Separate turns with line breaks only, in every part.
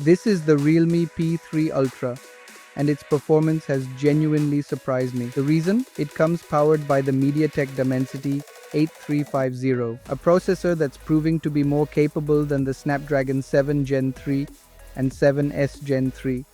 This is the Realme P3 Ultra, and its performance has genuinely surprised me. The reason? It comes powered by the MediaTek Dimensity 8350, a processor that's proving to be more capable than the Snapdragon 7 Gen 3 and 7S Gen 3,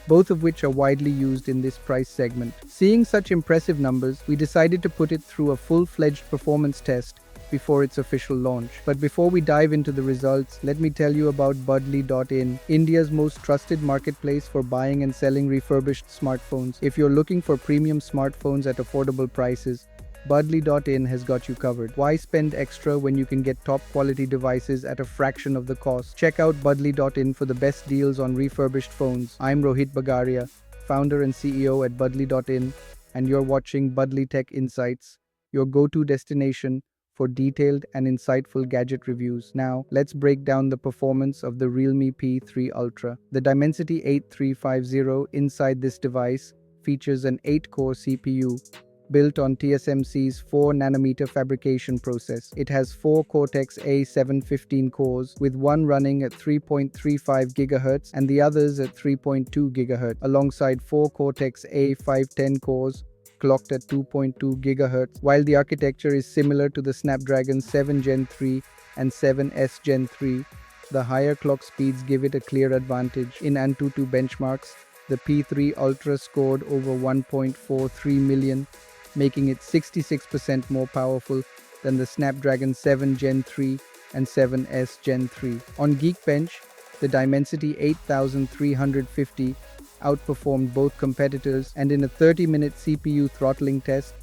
both of which are widely used in this price segment. Seeing such impressive numbers, we decided to put it through a full-fledged performance test before its official launch. But before we dive into the results, let me tell you about Budly.in, India's most trusted marketplace for buying and selling refurbished smartphones. If you're looking for premium smartphones at affordable prices, Budly.in has got you covered. Why spend extra when you can get top quality devices at a fraction of the cost? Check out Budly.in for the best deals on refurbished phones. I'm Rohit Bagaria, founder and CEO at Budly.in, and you're watching Budly Tech Insights, your go-to destination for detailed and insightful gadget reviews. Now, let's break down the performance of the Realme P3 Ultra. The Dimensity 8350 inside this device features an 8-core CPU built on TSMC's 4nm fabrication process. It has 4 Cortex-A715 cores, with one running at 3.35 GHz and the others at 3.2 GHz, alongside 4 Cortex-A510 cores clocked at 2.2 GHz. While the architecture is similar to the Snapdragon 7 Gen 3 and 7S Gen 3, the higher clock speeds give it a clear advantage. In AnTuTu benchmarks, the P3 Ultra scored over 1.43 million, making it 66% more powerful than the Snapdragon 7 Gen 3 and 7S Gen 3. On Geekbench, the Dimensity 8350 outperformed both competitors, and in a 30-minute CPU throttling test,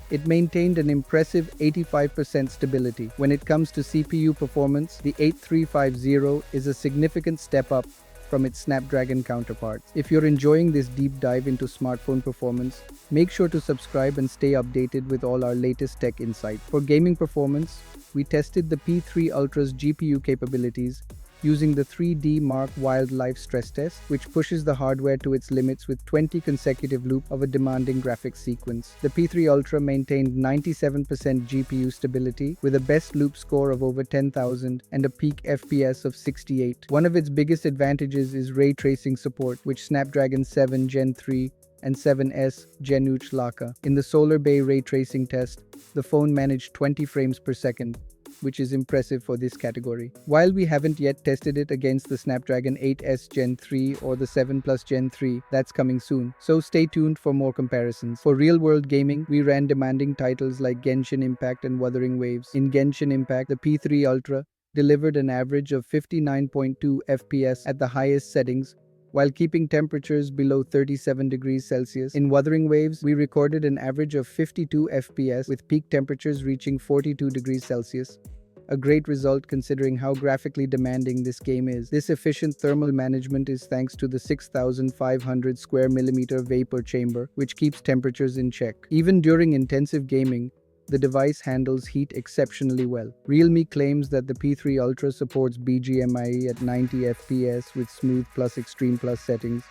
it maintained an impressive 85% stability. When it comes to CPU performance, the 8350 is a significant step up from its Snapdragon counterparts. If you're enjoying this deep dive into smartphone performance, make sure to subscribe and stay updated with all our latest tech insights. For gaming performance, we tested the P3 Ultra's GPU capabilities using the 3D Mark Wildlife stress test, which pushes the hardware to its limits with 20 consecutive loops of a demanding graphics sequence. The P3 Ultra maintained 97% GPU stability, with a best loop score of over 10,000 and a peak FPS of 68. One of its biggest advantages is ray tracing support, which Snapdragon 7 Gen 3 and 7S Gen Ultra. In the Solar Bay ray tracing test, the phone managed 20 frames per second, which is impressive for this category. While we haven't yet tested it against the Snapdragon 8S Gen 3 or the 7 Plus Gen 3, that's coming soon, so stay tuned for more comparisons. For real-world gaming, we ran demanding titles like Genshin Impact and Wuthering Waves. In Genshin Impact, the P3 Ultra delivered an average of 59.2 FPS at the highest settings, while keeping temperatures below 37 degrees Celsius. In Wuthering Waves, we recorded an average of 52 FPS with peak temperatures reaching 42 degrees Celsius. A great result considering how graphically demanding this game is. This efficient thermal management is thanks to the 6,500 square millimeter vapor chamber, which keeps temperatures in check. Even during intensive gaming, the device handles heat exceptionally well. Realme claims that the P3 Ultra supports BGMI at 90 FPS with Smooth Plus Extreme Plus settings,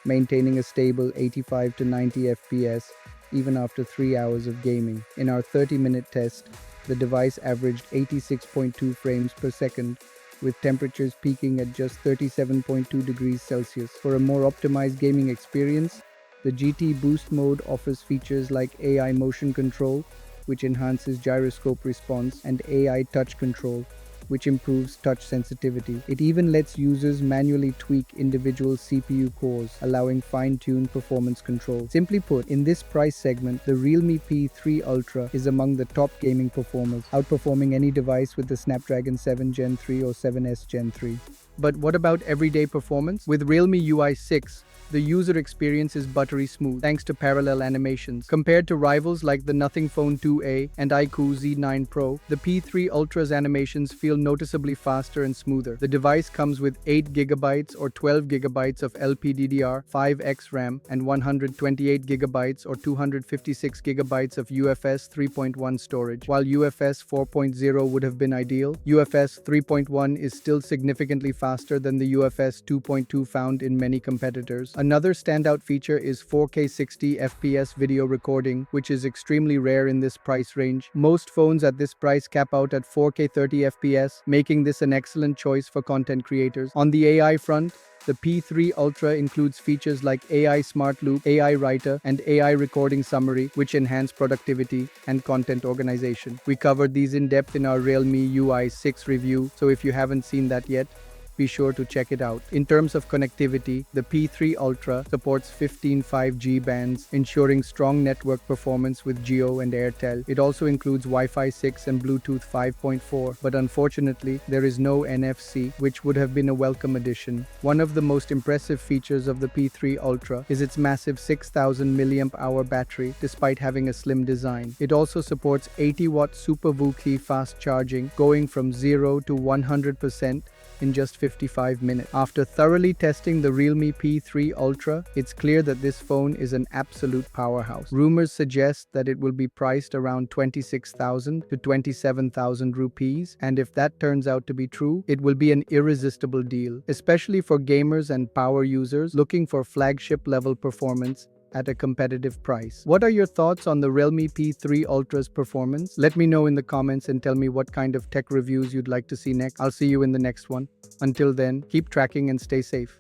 maintaining a stable 85 to 90 FPS even after 3 hours of gaming. In our 30-minute test, the device averaged 86.2 frames per second, with temperatures peaking at just 37.2 degrees Celsius. For a more optimized gaming experience, the GT Boost mode offers features like AI motion control, which enhances gyroscope response, and AI touch control, which improves touch sensitivity. It even lets users manually tweak individual CPU cores, allowing fine-tuned performance control. Simply put, in this price segment, the Realme P3 Ultra is among the top gaming performers, outperforming any device with the Snapdragon 7 Gen 3 or 7S Gen 3. But what about everyday performance? With Realme UI 6, the user experience is buttery smooth thanks to parallel animations. Compared to rivals like the Nothing Phone 2A and iQOO Z9 Pro, the P3 Ultra's animations feel noticeably faster and smoother. The device comes with 8GB or 12GB of LPDDR5X RAM and 128GB or 256GB of UFS 3.1 storage. While UFS 4.0 would have been ideal, UFS 3.1 is still significantly faster than the UFS 2.2 found in many competitors. Another standout feature is 4K 60 FPS video recording, which is extremely rare in this price range. Most phones at this price cap out at 4K 30 FPS, making this an excellent choice for content creators. On the AI front, the P3 Ultra includes features like AI Smart Loop, AI Writer, and AI Recording Summary, which enhance productivity and content organization. We covered these in depth in our Realme UI 6 review, so if you haven't seen that yet, be sure to check it out. In terms of connectivity, the P3 Ultra supports 15 5G bands, ensuring strong network performance with Jio and Airtel. It also includes Wi-Fi 6 and Bluetooth 5.4, but unfortunately, there is no NFC, which would have been a welcome addition. One of the most impressive features of the P3 Ultra is its massive 6000 mAh battery, despite having a slim design. It also supports 80-watt Super VooKey fast charging, going from 0 to 100% in just 55 minutes. After thoroughly testing the Realme P3 Ultra, it's clear that this phone is an absolute powerhouse. Rumors suggest that it will be priced around 26,000 to 27,000 rupees, and if that turns out to be true, it will be an irresistible deal, especially for gamers and power users looking for flagship-level performance at a competitive price. What are your thoughts on the Realme P3 Ultra's performance? Let me know in the comments and tell me what kind of tech reviews you'd like to see next. I'll see you in the next one. Until then, keep tracking and stay safe.